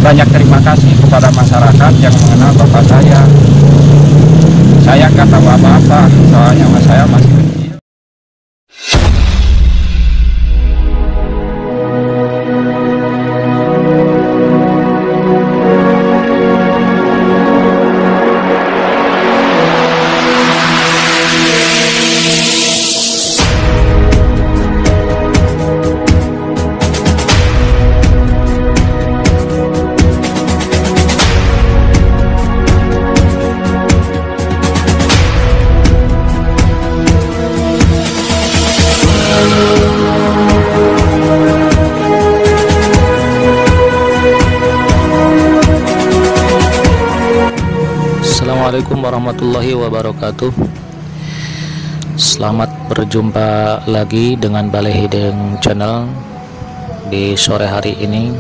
banyak terima kasih kepada masyarakat yang mengenal bapak saya. Saya nggak tahu apa-apa, soalnya saya masih kecil. Assalamualaikum warahmatullahi wabarakatuh. Selamat berjumpa lagi dengan Balai Hideng Channel di sore hari ini.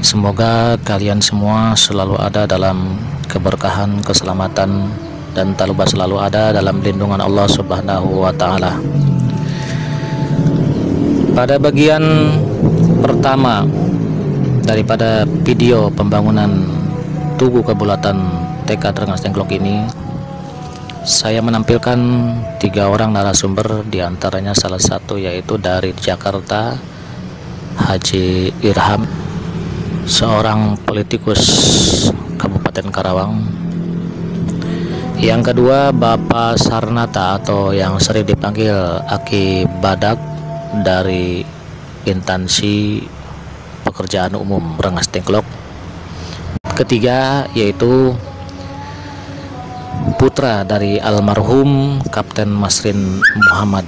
Semoga kalian semua selalu ada dalam keberkahan, keselamatan, dan tak lupa selalu ada dalam lindungan Allah Subhanahu wa Ta'ala. Pada bagian pertama daripada video pembangunan Tugu Kebulatan TK Rengas Dengklok ini, saya menampilkan 3 orang narasumber, diantaranya salah satu yaitu dari Jakarta, Haji Irham, seorang politikus Kabupaten Karawang. Yang kedua, Bapak Sarnata atau yang sering dipanggil Aki Badak dari instansi pekerjaan umum Rengas Dengklok. Ketiga yaitu putra dari almarhum Kapten Masrin Muhammad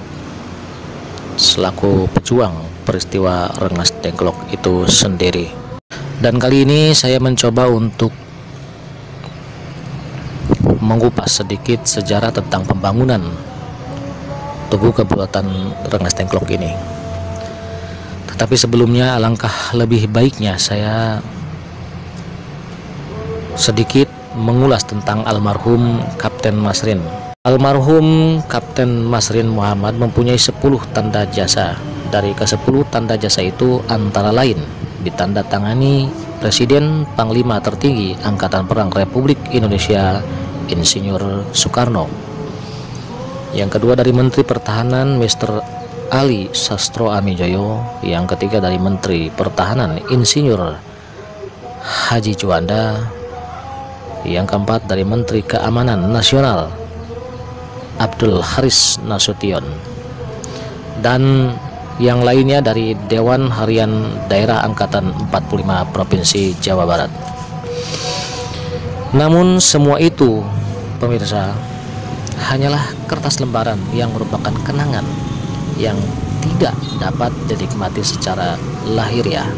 selaku pejuang peristiwa Rengas Dengklok itu sendiri. Dan kali ini saya mencoba untuk mengupas sedikit sejarah tentang pembangunan Tugu Kebulatan Rengas Dengklok ini. Tetapi sebelumnya alangkah lebih baiknya saya sedikit mengulas tentang almarhum Kapten Masrin. Almarhum Kapten Masrin Muhammad mempunyai 10 tanda jasa. Dari ke-10 tanda jasa itu antara lain ditandatangani Presiden Panglima Tertinggi Angkatan Perang Republik Indonesia Insinyur Soekarno. Yang kedua dari Menteri Pertahanan Mr. Ali Sastro Amijoyo. Yang ketiga dari Menteri Pertahanan Insinyur Haji Juanda. Yang keempat dari Menteri Keamanan Nasional Abdul Haris Nasution, dan yang lainnya dari Dewan Harian Daerah Angkatan 45 Provinsi Jawa Barat. Namun semua itu, pemirsa, hanyalah kertas lembaran yang merupakan kenangan yang tidak dapat dinikmati secara lahiriah.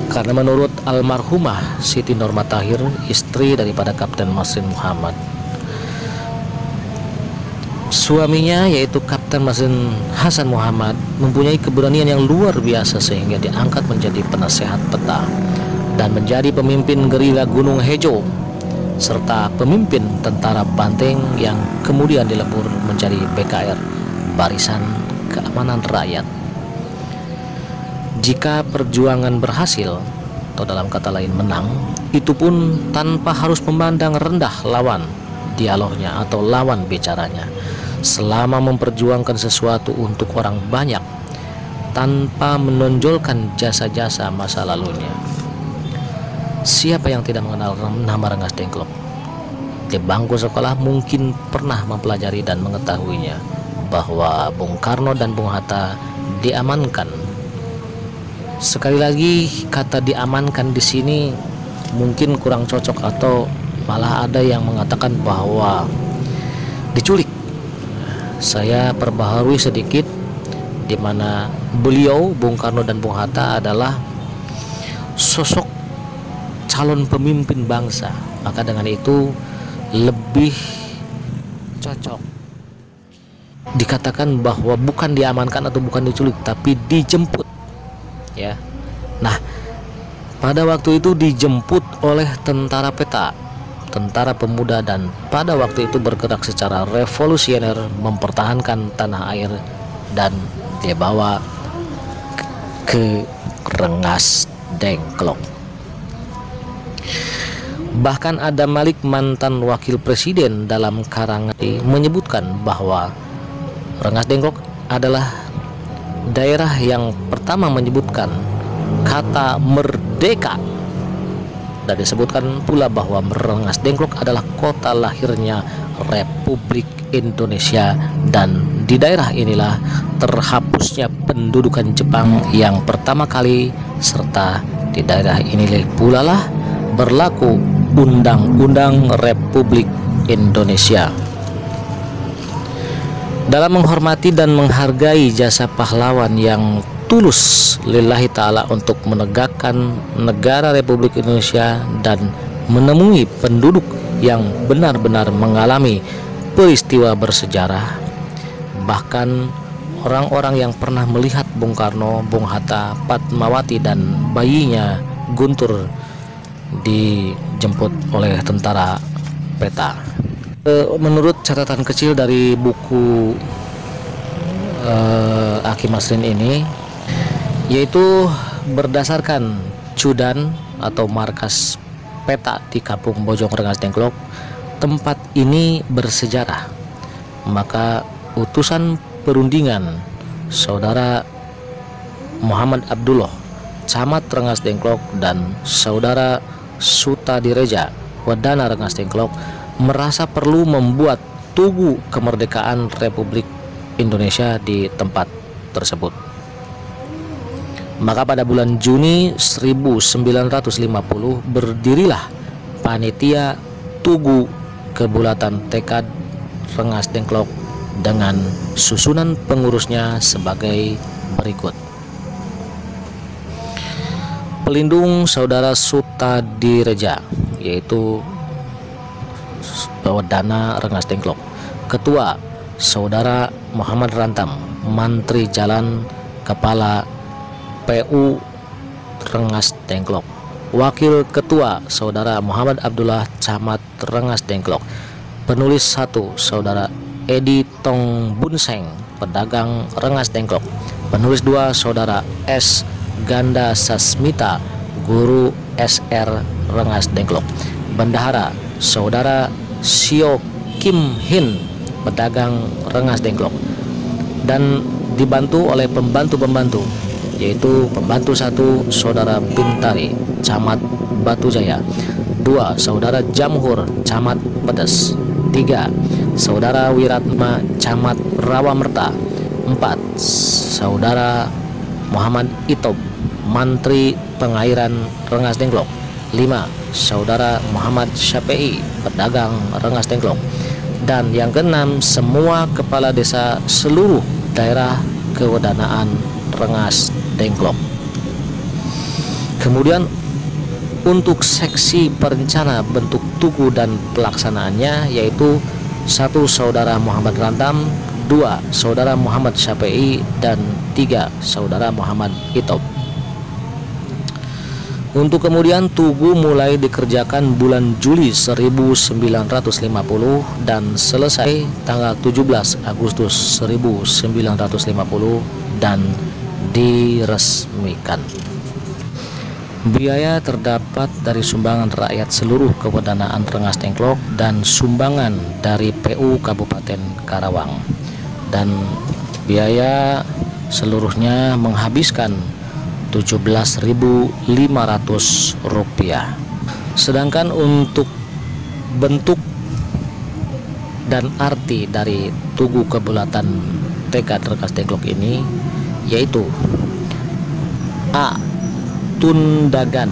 Karena menurut almarhumah Siti Norma Tahir, istri daripada Kapten Masrin Muhammad, suaminya yaitu Kapten Masrin Hasan Muhammad mempunyai keberanian yang luar biasa sehingga diangkat menjadi penasehat peta dan menjadi pemimpin gerila Gunung Hejo serta pemimpin tentara Banteng yang kemudian dilebur menjadi BKR, Barisan Keamanan Rakyat. Jika perjuangan berhasil, atau dalam kata lain menang, itu pun tanpa harus memandang rendah lawan dialognya atau lawan bicaranya, selama memperjuangkan sesuatu untuk orang banyak tanpa menonjolkan jasa-jasa masa lalunya. Siapa yang tidak mengenal nama Rengas Dengklok? Di bangku sekolah mungkin pernah mempelajari dan mengetahuinya bahwa Bung Karno dan Bung Hatta diamankan. Sekali lagi, kata diamankan di sini mungkin kurang cocok atau malah ada yang mengatakan bahwa diculik. Saya perbaharui sedikit, di mana beliau Bung Karno dan Bung Hatta adalah sosok calon pemimpin bangsa. Maka dengan itu lebih cocok dikatakan bahwa bukan diamankan atau bukan diculik, tapi dijemput. Ya, nah pada waktu itu dijemput oleh tentara peta, tentara pemuda, dan pada waktu itu bergerak secara revolusioner mempertahankan tanah air, dan dia bawa ke Rengas Dengklok. Bahkan Adam Malik, mantan wakil presiden, dalam karangan menyebutkan bahwa Rengas Dengklok adalah daerah yang pertama menyebutkan kata merdeka, dan disebutkan pula bahwa Rengas Dengklok adalah kota lahirnya Republik Indonesia, dan di daerah inilah terhapusnya pendudukan Jepang yang pertama kali, serta di daerah inilah pula lah berlaku Undang-Undang Republik Indonesia. Dalam menghormati dan menghargai jasa pahlawan yang tulus lillahi ta'ala untuk menegakkan negara Republik Indonesia dan menemui penduduk yang benar-benar mengalami peristiwa bersejarah, bahkan orang-orang yang pernah melihat Bung Karno, Bung Hatta, Fatmawati dan bayinya Guntur dijemput oleh tentara peta. Menurut catatan kecil dari buku Aki Masrin ini, yaitu berdasarkan Cudan atau markas peta di Kampung Bojong Rengas Dengklok, tempat ini bersejarah. Maka utusan perundingan Saudara Muhammad Abdullah, Camat Rengas Dengklok, dan Saudara Sutadireja, Wadana Rengas Dengklok, merasa perlu membuat tugu kemerdekaan Republik Indonesia di tempat tersebut. Maka pada bulan Juni 1950 berdirilah panitia Tugu Kebulatan Tekad Rengas Dengklok dengan susunan pengurusnya sebagai berikut: pelindung Saudara Sutadireja, yaitu Wadana Rengas Dengklok. Ketua Saudara Muhammad Rantam, Mantri Jalan, Kepala PU Rengas Dengklok. Wakil Ketua Saudara Muhammad Abdullah, Camat Rengas Dengklok. Penulis 1 Saudara Edi Tong Bunseng, pedagang Rengas Dengklok. Penulis 2 Saudara S Ganda Sasmita, guru SR Rengas Dengklok. Bendahara Saudara Sio Kim Hin, pedagang Rengas Dengklok, dan dibantu oleh pembantu-pembantu, yaitu pembantu 1 Saudara Bintari, Camat Batu Jaya. 2 Saudara Jamhur, Camat Pedes. 3 Saudara Wiratma, Camat Rawamerta. 4 Saudara Muhammad Itob, Mantri Pengairan Rengas Dengklok. 5 Saudara Muhammad Syafi'i, pedagang Rengas Dengklok. Dan yang keenam, semua kepala desa seluruh daerah kewedanaan Rengas Dengklok. Kemudian untuk seksi perencana bentuk tugu dan pelaksanaannya, yaitu 1 Saudara Muhammad Rantam, 2 Saudara Muhammad Syafi'i, dan 3 Saudara Muhammad Itob. Untuk kemudian tugu mulai dikerjakan bulan Juli 1950 dan selesai tanggal 17 Agustus 1950 dan diresmikan. Biaya terdapat dari sumbangan rakyat seluruh kewedanaan Rengas Dengklok dan sumbangan dari PU Kabupaten Karawang, dan biaya seluruhnya menghabiskan Rp17.500. Sedangkan untuk bentuk dan arti dari Tugu Kebulatan Tekad Rengas Dengklok ini, yaitu A. Tundagan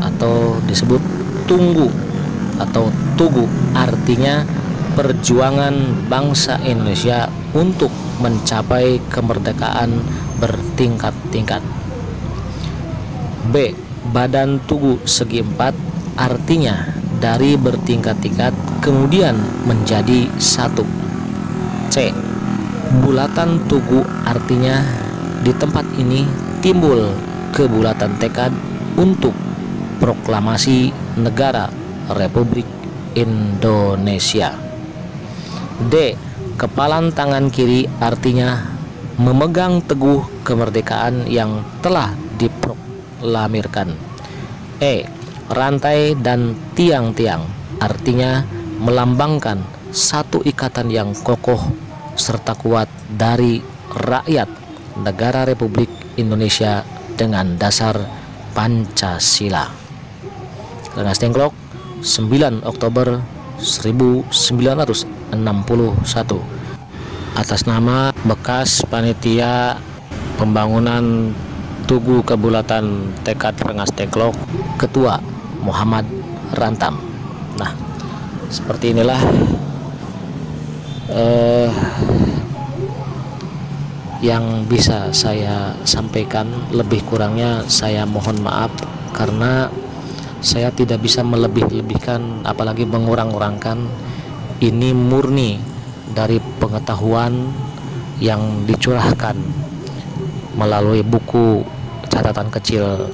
atau disebut tunggu atau tugu, artinya perjuangan bangsa Indonesia untuk mencapai kemerdekaan bertingkat-tingkat. B. Badan tugu segi 4, artinya dari bertingkat-tingkat kemudian menjadi satu. C. Bulatan tugu, artinya di tempat ini timbul kebulatan tekad untuk proklamasi negara Republik Indonesia. D. Kepalan tangan kiri, artinya memegang teguh kemerdekaan yang telah diproklamirkan. Rantai dan tiang-tiang artinya melambangkan satu ikatan yang kokoh serta kuat dari rakyat negara Republik Indonesia dengan dasar Pancasila. Rengas Dengklok, 9 Oktober 1961. Atas nama bekas panitia pembangunan Tugu Kebulatan Tekad Rengas Dengklok, Ketua Muhammad Rantam. Nah, seperti inilah yang bisa saya sampaikan. Lebih kurangnya saya mohon maaf, karena saya tidak bisa melebih-lebihkan apalagi mengurang-urangkan. Ini murni dari pengetahuan yang dicurahkan melalui buku catatan kecil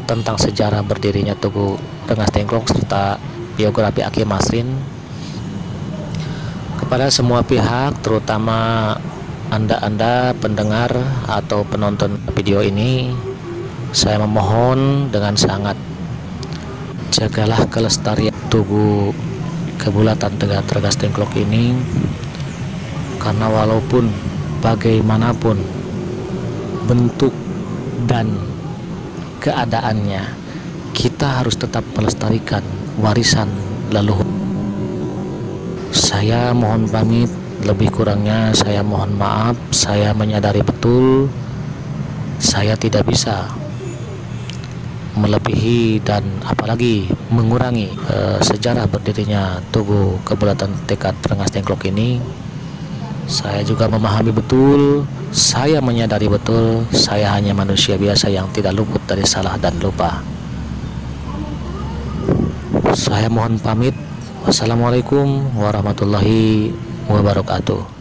tentang sejarah berdirinya Tugu Rengas Dengklok serta biografi Aki Masrin. Kepada semua pihak, terutama Anda pendengar atau penonton video ini, saya memohon dengan sangat, jagalah kelestarian Tugu Kebulatan Tekad Rengas Dengklok ini, karena walaupun bagaimanapun bentuk dan keadaannya, kita harus tetap melestarikan warisan leluhur. Saya mohon pamit, lebih kurangnya saya mohon maaf. Saya menyadari betul saya tidak bisa melebihi dan apalagi mengurangi sejarah berdirinya Tugu Kebulatan Tekad Rengas Dengklok ini. Saya juga memahami betul, saya menyadari betul, saya hanya manusia biasa yang tidak luput dari salah dan lupa. Saya mohon pamit. Wassalamualaikum warahmatullahi wabarakatuh.